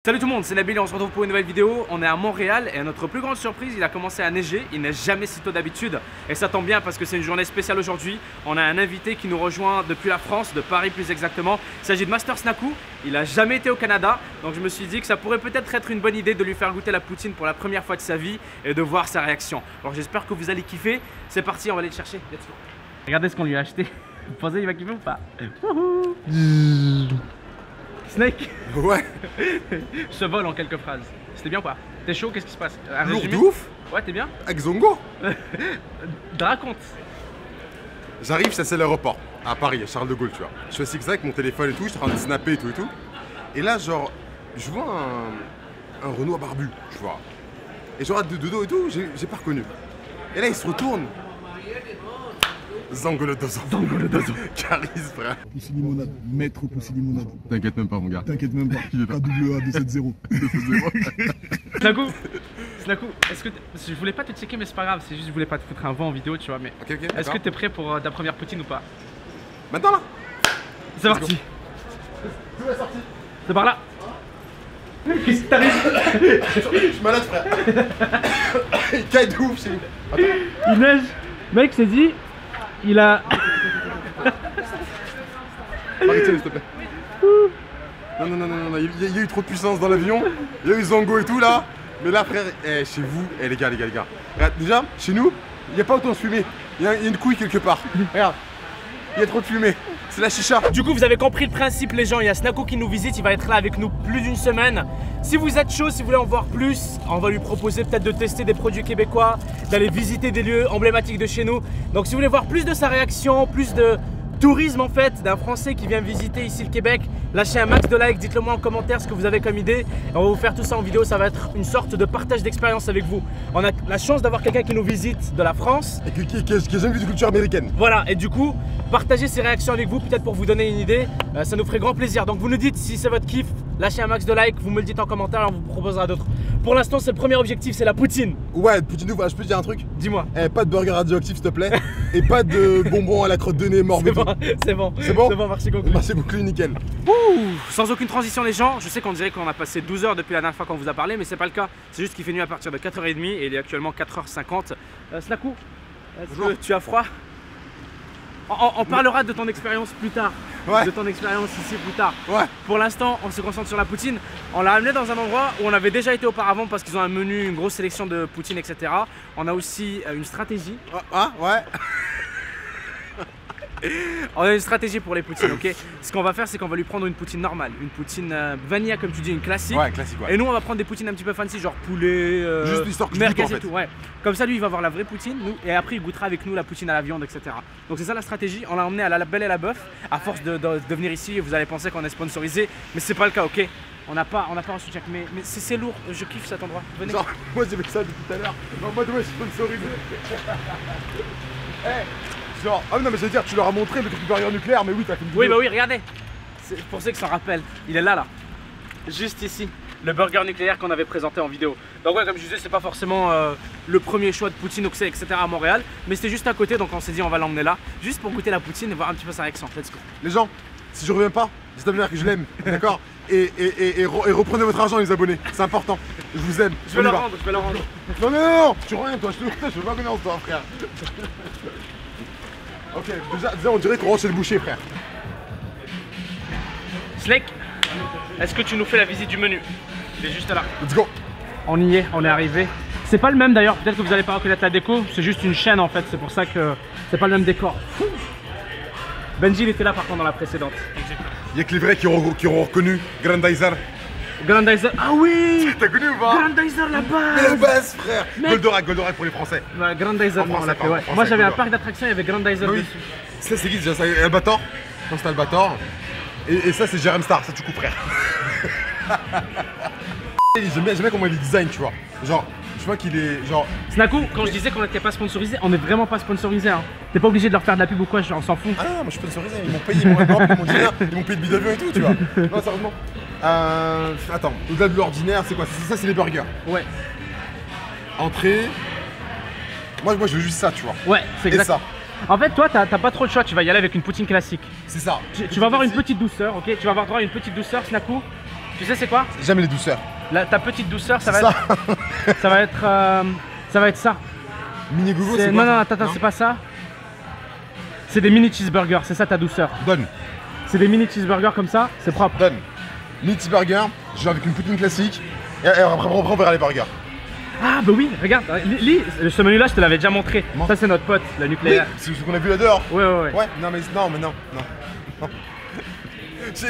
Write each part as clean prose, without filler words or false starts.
Salut tout le monde, c'est Nabil et on se retrouve pour une nouvelle vidéo. On est à Montréal et à notre plus grande surprise, il a commencé à neiger. Il neige jamais si tôt d'habitude et ça tombe bien parce que c'est une journée spéciale aujourd'hui. On a un invité qui nous rejoint depuis la France, de Paris plus exactement. Il s'agit de Master Snaku. Il a jamais été au Canada, donc je me suis dit que ça pourrait peut-être être une bonne idée de lui faire goûter la poutine pour la première fois de sa vie et de voir sa réaction. Alors j'espère que vous allez kiffer. C'est parti, on va aller le chercher. Let's go. Regardez ce qu'on lui a acheté. Vous pensez qu'il va kiffer ou pas? Snake. Ouais. Je te vole en quelques phrases. C'était bien ou pas? T'es chaud? Qu'est-ce qui se passe? Lourd de ouf. Ouais, t'es bien? Avec Zongo. Raconte. J'arrive, ça c'est l'aéroport à Paris, à Charles de Gaulle, tu vois. Je fais zigzag avec mon téléphone et tout, je suis en train de snapper et tout et tout. Et là, genre, je vois un Renoir barbu, tu vois. Et je regarde de dos et tout, j'ai pas reconnu. Et là, il se retourne. Zongo le dozo. Zongo le dozo. Charisme, frère. Poussi limonade, maître Poussi limonade. T'inquiète même pas, mon gars. T'inquiète même pas. KWA 270. Snaku, est-ce que je voulais pas te checker mais c'est pas grave, c'est juste que je voulais pas te foutre un vent en vidéo, tu vois, mais Ok, est-ce que t'es prêt pour ta première poutine ou pas? Maintenant là. C'est parti. C'est par là. Qu'est-ce que t'arrives? Je suis malade, frère. Il caille de ouf chez nous. Il neige. Mec, c'est dit, il a... Arrêtez, s'il te plaît. Non, il y a eu trop de puissance dans l'avion. Il y a eu Zongo et tout là. Mais là, frère, chez vous, les gars. Regarde, déjà, chez nous, il n'y a pas autant de fumée. Il y a une couille quelque part. Regarde, il y a trop de fumée. C'est la chicha. Du coup, vous avez compris le principe, les gens. Il y a Snaku qui nous visite. Il va être là avec nous plus d'une semaine. Si vous êtes chaud, si vous voulez en voir plus, on va lui proposer peut-être de tester des produits québécois, d'aller visiter des lieux emblématiques de chez nous. Donc, si vous voulez voir plus de sa réaction, plus de tourisme en fait d'un Français qui vient visiter ici le Québec, lâchez un max de likes, dites-le moi en commentaire ce que vous avez comme idée et on va vous faire tout ça en vidéo. Ça va être une sorte de partage d'expérience avec vous. On a la chance d'avoir quelqu'un qui nous visite de la France et qui a jamais vu de culture américaine. Voilà, et du coup partagez ses réactions avec vous peut-être pour vous donner une idée, ça nous ferait grand plaisir. Donc vous nous dites si c'est votre kiff, lâchez un max de likes, vous me le dites en commentaire et on vous proposera d'autres. Pour l'instant c'est le premier objectif, c'est la poutine. Ouais, poutine, je peux te dire un truc? Dis-moi. Pas de burger radioactif s'il te plaît. Et pas de bonbons à la crotte de nez mort. C'est bon, merci beaucoup. Merci beaucoup, nickel. Sans aucune transition les gens, je sais qu'on dirait qu'on a passé 12 heures depuis la dernière fois qu'on vous a parlé, mais c'est pas le cas. C'est juste qu'il fait nuit à partir de 4h30 et il est actuellement 4h50. Snaku, est-ce que tu as froid? On parlera de ton expérience plus tard. Ouais. De ton expérience ici plus tard. Ouais. Pour l'instant, on se concentre sur la poutine. On l'a amené dans un endroit où on avait déjà été auparavant parce qu'ils ont un menu, une grosse sélection de poutine, etc. On a aussi une stratégie. Ouais. On a une stratégie pour les poutines, ok? Ce qu'on va faire, c'est qu'on va lui prendre une poutine normale, une poutine vanilla, comme tu dis, une classique. Ouais, classique, ouais. Et nous, on va prendre des poutines un petit peu fancy, genre poulet, juste l'histoire que merguez en fait. et tout, ouais. Comme ça, lui, il va avoir la vraie poutine, nous, et après, il goûtera avec nous la poutine à la viande, etc. Donc, c'est ça la stratégie. On l'a emmené à la Belle et la Bœuf. À force de venir ici, vous allez penser qu'on est sponsorisé, mais c'est pas le cas, ok? On n'a pas reçu de chèque, mais c'est lourd. Je kiffe cet endroit. Venez. Genre, moi, j'ai fait ça depuis tout à l'heure. En mode, ouais, je suis sponsorisé. Genre, ah non mais je veux dire, tu leur as montré le truc du barrière nucléaire, mais oui, t'as fait une vidéo. Oui, bah oui, regardez. C'est pour ceux qui s'en rappellent. Il est là. Juste ici. Le burger nucléaire qu'on avait présenté en vidéo. Donc ouais, comme je disais, c'est pas forcément le premier choix de poutine, etc. à Montréal. Mais c'était juste à côté, donc on s'est dit on va l'emmener là. Juste pour goûter la poutine et voir un petit peu sa réaction. Let's go. Les gens, si je reviens pas, dites à que je l'aime, d'accord? Et reprenez votre argent les abonnés, c'est important. Je vous aime. Je vais le rendre. Non, tu reviens toi, je veux pas venir en toi frère. Ok, déjà on dirait qu'on rentre chez le boucher frère. Snake, est-ce que tu nous fais la visite du menu? Il est juste là. Let's go. On y est, on est arrivé. C'est pas le même d'ailleurs, peut-être que vous allez pas reconnaître la déco, c'est juste une chaîne en fait, c'est pour ça que c'est pas le même décor. Benji il était là par contre dans la précédente. Il y a que les vrais qui auront reconnu Grandizer. Grandizer, ah oui! T'as connu ou pas? Grandizer la base! Mais la base frère! Goldorak pour les Français. Ouais, Grandizer, non, on l'a fait, ouais. Moi j'avais un parc d'attractions, il y avait Grandizer dessus. Ça c'est qui déjà? C'est Albator? Non, c'est Albator. Et ça c'est Jerem Star, ça tu coupes frère. J'aime bien comment il est design, tu vois. Genre, je vois qu'il est genre. Snaku, quand je disais qu'on n'était pas sponsorisé, on est vraiment pas sponsorisé. Hein. T'es pas obligé de leur faire de la pub ou quoi, on s'en fout. Ah non, moi je suis sponsorisé, ils m'ont payé, ils m'ont payé le billet d'avion et tout, tu vois. Non, sérieusement. Attends, au-delà de l'ordinaire, c'est quoi? Ça, c'est les burgers. Ouais. Entrée. Moi je veux juste ça, tu vois. Ouais, c'est exact. Et ça. En fait, toi, t'as pas trop de choix, tu vas y aller avec une poutine classique. C'est ça. Tu vas avoir une petite douceur, ok? Tu vas avoir droit à une petite douceur, Snaku. Tu sais c'est quoi? J'aime les douceurs. Ta petite douceur, ça va Ça. être. Ça va être ça. Mini gogo, c'est Non, quoi? non, attends, c'est pas ça. C'est des mini cheeseburgers, c'est ça ta douceur. Donne, C'est des mini cheeseburgers comme ça, c'est propre. donne. Mini burger, genre avec une poutine classique. Et après, on verra les burgers. Ah bah oui, regarde, ce menu là je te l'avais déjà montré. Bon. Ça c'est notre pote, le Oui, nucléaire. c'est ce qu'on a vu là dehors. Ouais. Ouais, non, mais non.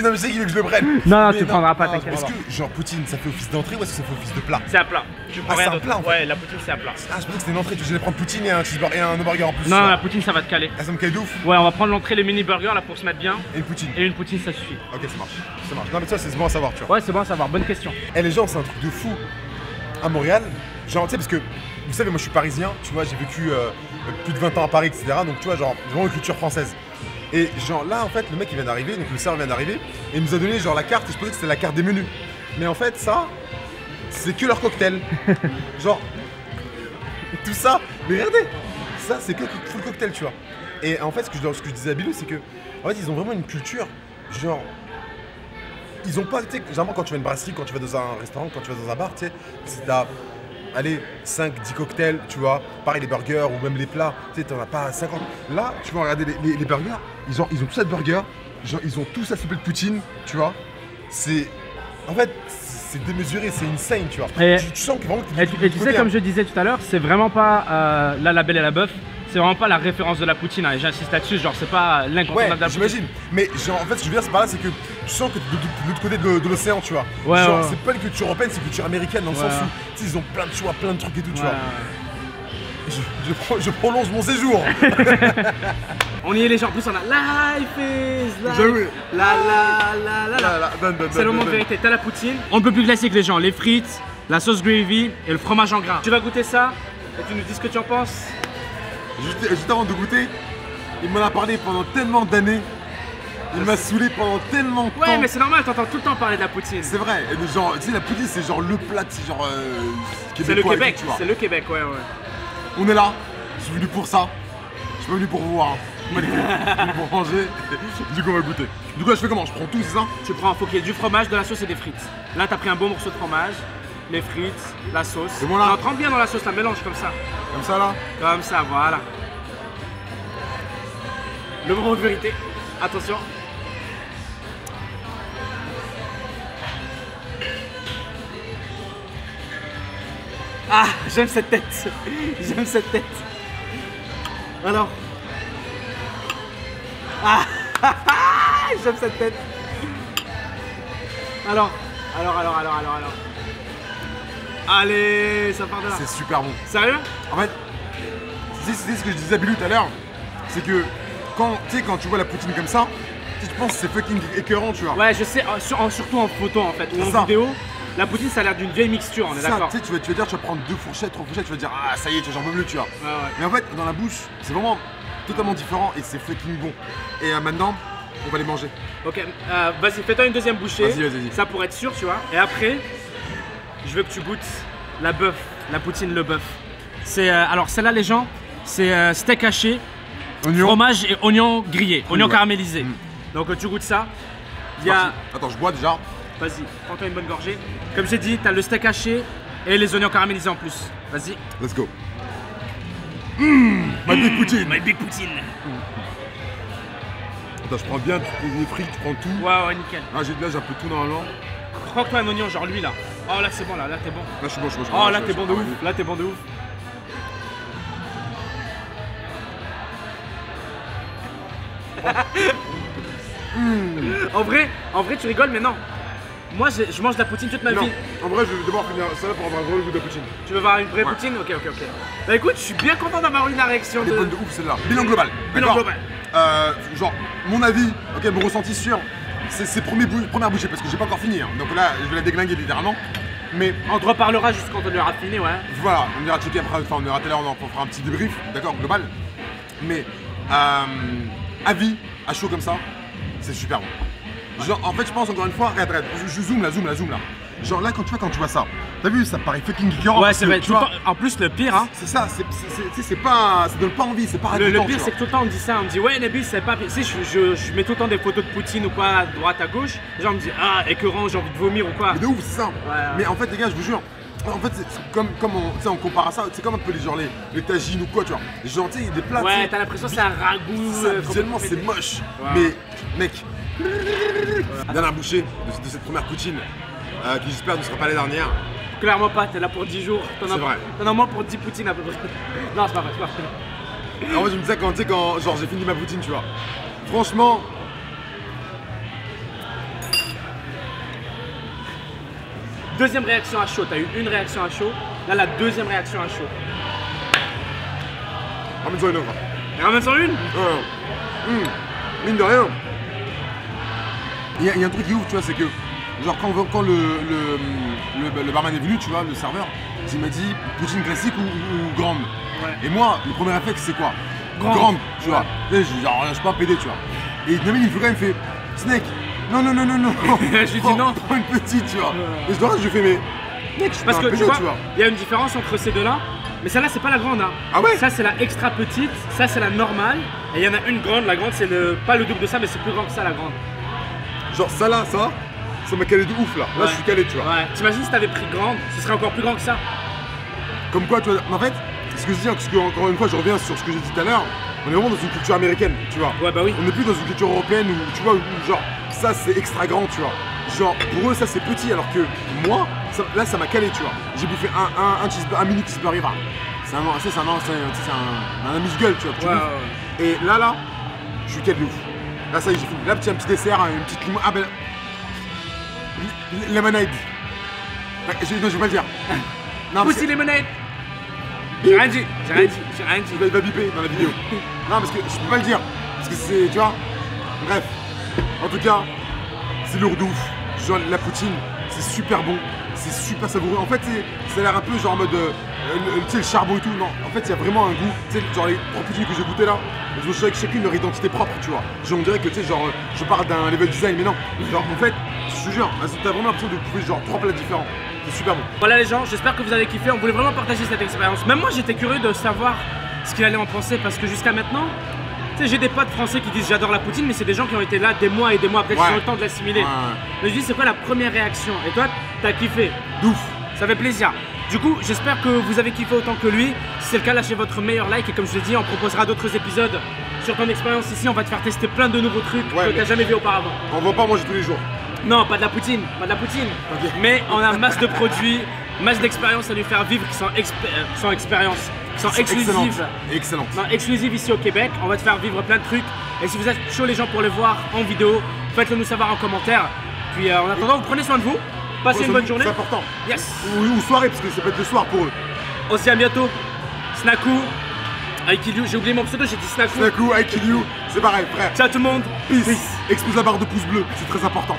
Non, mais c'est qu'il veut que je le prenne. Non, Mais tu prendras pas, non, t'inquiète. Est-ce que, genre, poutine, ça fait office d'entrée ou est-ce que ça fait office de plat? C'est à plat. Tu prends Ah, rien c'est un d'autre. plat, en fait. Ouais, la poutine c'est à plat. Ah, je pensais que c'était une entrée, tu allais prendre poutine et un cheeseburger et un hamburger en plus. Non, ça. la poutine ça va te caler. Ah, ça me caille de ouf. Ouais, on va prendre l'entrée, les mini burgers là pour se mettre bien. Et une poutine. Et une poutine ça suffit. Ok, ça marche. Ça marche. Non, mais ça, c'est bon à savoir, tu vois. Ouais, c'est bon à savoir, bonne question. Et les gens, c'est un truc de fou. À Montréal, genre, tu sais, parce que vous savez, moi je suis parisien, tu vois, j'ai vécu plus de 20 ans à Paris, etc. Donc, tu vois, genre, vraiment une culture française. Et genre là, en fait, le mec il vient d'arriver, donc le serveur vient d'arriver, et il nous a donné genre la carte, et je pensais que c'était la carte des menus. Mais en fait, ça, c'est que leur cocktail. Genre, tout ça, mais regardez, ça, c'est que full cocktail, tu vois. Et en fait, ce que je disais à Bilou, c'est que, en fait, ils ont vraiment une culture, genre, ils ont pas, tu sais, généralement quand tu vas à une brasserie, quand tu vas dans un restaurant, quand tu vas dans un bar, tu sais, c'est t'as, allez, 5-10 cocktails, tu vois, pareil les burgers ou même les plats, tu sais, t'en as pas 50. Là, tu vas regarder les burgers, ils ont tous cette burger, genre, ils ont tous la soupe de poutine, tu vois, c'est, en fait, c'est démesuré, c'est insane, tu vois. Et- Tu sens que vraiment... Et tu sais, comme je disais tout à l'heure, c'est vraiment pas là la belle et la bœuf. C'est vraiment pas la référence de la poutine, hein, et j'insiste là-dessus, genre c'est pas Ouais, l'incontournable de la poutine. j'imagine. Mais genre, en fait, ce que je veux dire, c'est par là, c'est que tu sens que de l'autre côté de l'océan, tu vois. Ouais, genre, ouais. c'est pas une culture européenne, c'est une culture américaine dans le Ouais, sens ouais. où, tu sais, ils ont plein de choix, plein de trucs et tout, tu Ouais, vois. ouais. Je prolonge mon séjour. On y est les gens, en plus on a life is life. J'avoue. La. C'est le moment de vérité, t'as la poutine. On ne peut plus classique les gens, les frites, la sauce gravy et le fromage en grains. Tu vas goûter ça et tu nous dis ce que tu en penses. Juste avant de goûter, il m'en a parlé pendant tellement d'années. Il m'a saoulé pendant tellement de temps. Ouais mais c'est normal, t'entends tout le temps parler de la poutine. C'est vrai. Et genre, tu sais, la poutine, c'est genre le plat, c'est genre C'est le québécois et Québec, tout, tu vois. c'est le Québec, ouais. On est là, je suis venu pour ça. Je suis pas venu pour vous voir. Je suis venu pour manger. Du coup, on va goûter. Du coup, là, je fais comment? Je prends tout, c'est ça? Tu prends, faut qu'il y ait du fromage, de la sauce et des frites. Là t'as pris un bon morceau de fromage, les frites, la sauce. Et voilà. Non, trempe bien dans la sauce, la mélange comme ça. Comme ça, là? Comme ça, voilà. Le moment de vérité. Attention. Ah, j'aime cette tête. J'aime cette tête. Alors. Ah, j'aime cette tête. Alors. Allez, ça part de là. C'est super bon. Sérieux? En fait, c'est ce que je disais à Bilou tout à l'heure. C'est que quand tu vois la poutine comme ça, tu penses que c'est fucking écœurant, tu vois. Ouais, je sais, surtout en photo en fait, ou en ça. vidéo. La poutine, ça a l'air d'une vieille mixture, on est Ça, d'accord? tu sais, tu vas dire, tu vas prendre 2 fourchettes, 3 fourchettes, tu vas dire, ah ça y est, j'en veux plus, tu vois. Ouais, ouais. Mais en fait, dans la bouche, c'est vraiment totalement différent et c'est fucking bon. Et maintenant, on va les manger. Ok, vas-y, fais-toi une deuxième bouchée. Vas-y. Ça pour être sûr, tu vois. Et après, je veux que tu goûtes la bœuf, la poutine le bœuf. C'est alors celle-là, les gens, c'est steak haché, Oignon. fromage et oignon grillé, oignon ouais. caramélisé. Mm. Donc tu goûtes ça. Il y a, Attends, je bois déjà. vas-y, prends-toi une bonne gorgée. Comme j'ai dit, t'as le steak haché et les oignons caramélisés en plus. Vas-y. Let's go. Ma big poutine. My big poutine. Attends, je prends bien les frites, je prends tout. Ouais, nickel. Ah, j'ai un peu tout normalement. Croque-toi un oignon, genre lui là. Oh là c'est bon, là t'es bon. Là, je suis bon, Oh là t'es bon de ouf, là t'es bon de ouf. En vrai tu rigoles mais non. Moi je mange de la poutine toute ma Non, vie. en vrai, je vais devoir finir ça là pour avoir un gros goût de poutine. Tu veux voir une vraie Ouais. poutine? Ok. Bah écoute, je suis bien content d'avoir eu la réaction Elle est de... bonne de ouf celle-là. Bilan global. Bilan d'accord global. Genre, mon avis, ok, mon ressenti sur c'est première bouchée parce que j'ai pas encore fini. Hein. Donc là, je vais la déglinguer littéralement. Mais On te reparlera juste quand on aura fini, ouais. voilà, on ira checker après, enfin on ira tout à l'heure, on fera un petit débrief, d'accord, global. Mais avis à chaud comme ça, c'est super bon. Genre, en fait, je pense encore une fois, regarde, je zoome là. Genre là, quand tu vois ça, t'as vu, ça paraît fucking écœurant. Ouais, c'est vrai. Tu vois, En plus, le pire, hein. c'est ça, c'est pas. Ça donne pas envie, c'est pas Le racontant, pire, tu c'est vois. que tout le temps on me dit ça, on me dit ouais Nabil c'est pas. Tu sais, je mets tout le temps des photos de Poutine ou quoi, à droite, à gauche. Les gens me disent ah écœurant, j'ai envie de vomir ou quoi. Mais de ouf, c'est ça. Ouais. Mais en fait, les gars, je vous jure, en fait, c'est comme on, tu sais, on compare à ça, c'est comme un peu les tagines ou quoi, tu vois. Genre, tu sais, des plats. tu Ouais, sais, t'as l'impression que c'est un ragoût. ça, visuellement, c'est moche. Ouais. Mais, mec, dernière bouchée de cette première poutine, qui j'espère ne sera pas la dernière. Clairement pas, t'es là pour 10 jours. C'est vrai. T'en as moins pour 10 poutines à peu près. Non, c'est pas vrai, c'est pas vrai. Alors moi, je me disais quand, tu sais, quand genre, j'ai fini ma poutine, tu vois. Franchement, Deuxième réaction à chaud, t'as eu une réaction à chaud. Là, la deuxième réaction à chaud. ramène-en une autre. Et ramène-en une. Mine de rien. Il y a un truc qui est ouf, tu vois, c'est que genre quand le barman est venu, tu vois, le serveur, il m'a dit poutine classique ou grande. Ouais. Et moi, le premier réflexe c'est quoi? Grande. Tu vois. Et je dis genre, je suis pas pédé, tu vois. Et Nabil il fait quand même, il fait Snake, non. Je lui dis non. Prends une petite, tu vois. Et je lui fais mais mec, je suis Parce pas que un pédé, tu vois, il y a une différence entre ces deux-là. Mais celle-là, c'est pas la grande. Hein. Ah ouais? Ça, c'est la extra petite. Ça, c'est la normale. Et il y en a une grande. La grande, c'est pas le double de ça, mais c'est plus grand que ça, la grande. Genre ça là, ça m'a calé de ouf là. Là, je suis calé, tu vois. Ouais. T'imagines si t'avais pris grande, ce serait encore plus grand que ça. Comme quoi, tu vois, en fait, ce que je dis, parce que encore une fois, je reviens sur ce que j'ai dit tout à l'heure, on est vraiment dans une culture américaine, tu vois. Ouais, bah oui. On n'est plus dans une culture européenne où, tu vois, où genre, ça c'est extra grand, tu vois. Genre, pour eux, ça c'est petit, alors que moi, là, ça m'a calé, tu vois. J'ai bouffé un mini cheeseburger. C'est un amuse-gueule, tu vois. Que tu Ouais, bouffes. ouais. Et là, je suis calé de ouf. Là, ça y est, j'ai fini. Là, un petit dessert, une petite limon. Ah ben. Lemonade. Non, je vais pas le dire. Non, Pussy lemonade. J'ai rien dit. J'ai rien dit. Il va biper dans la vidéo. Non, parce que je peux pas le dire. Parce que c'est, tu vois. Bref. En tout cas, c'est lourd de ouf. Genre, la poutine, c'est super bon. C'est super savoureux. En fait, ça a l'air un peu genre en mode. Tu sais, le charbon et tout. Non, en fait, il y a vraiment un goût. Tu sais, genre les trois poutines que j'ai goûté là, je me suis avec chacune leur identité propre, tu vois. Genre, on dirait que, tu sais, genre, je parle d'un level design, mais non. Genre, en fait, je te jure, t'as vraiment l'impression de bouffer genre trois plats différents. C'est super bon. Voilà les gens, j'espère que vous avez kiffé. On voulait vraiment partager cette expérience. Même moi, j'étais curieux de savoir ce qu'il allait en penser parce que jusqu'à maintenant, tu sais, j'ai des potes français qui disent j'adore la poutine, mais c'est des gens qui ont été là des mois et des mois. Peut-être qu'ils ont le temps de l'assimiler. Ouais. Mais je dis, c'est quoi la première réaction? Et toi, t'as kiffé? D'ouf. Ça fait plaisir. Du coup, j'espère que vous avez kiffé autant que lui. Si c'est le cas, lâchez votre meilleur like. Et comme je l'ai dit, on proposera d'autres épisodes sur ton expérience ici. On va te faire tester plein de nouveaux trucs Ouais, que mais- t'as jamais vu auparavant. On va pas manger tous les jours. Non, pas de la poutine, pas de la poutine. Ok. Mais on a masse de produits, masse d'expériences à lui faire vivre qui sont sans expérience, qui sont exclusives. Excellente. Non, exclusives ici au Québec. On va te faire vivre plein de trucs. Et si vous êtes chaud les gens pour les voir en vidéo, faites-le nous savoir en commentaire. Puis en attendant, vous prenez soin de vous. Passez une bonne journée. C'est important. Yes. Ou soirée, parce que ça peut être le soir pour eux. Aussi à bientôt. Snaku. I kill you. J'ai oublié mon pseudo, j'ai dit Snaku. D'un coup, I kill you, c'est pareil, frère. Ciao tout le monde. Peace. Explose la barre de pouce bleu, c'est très important.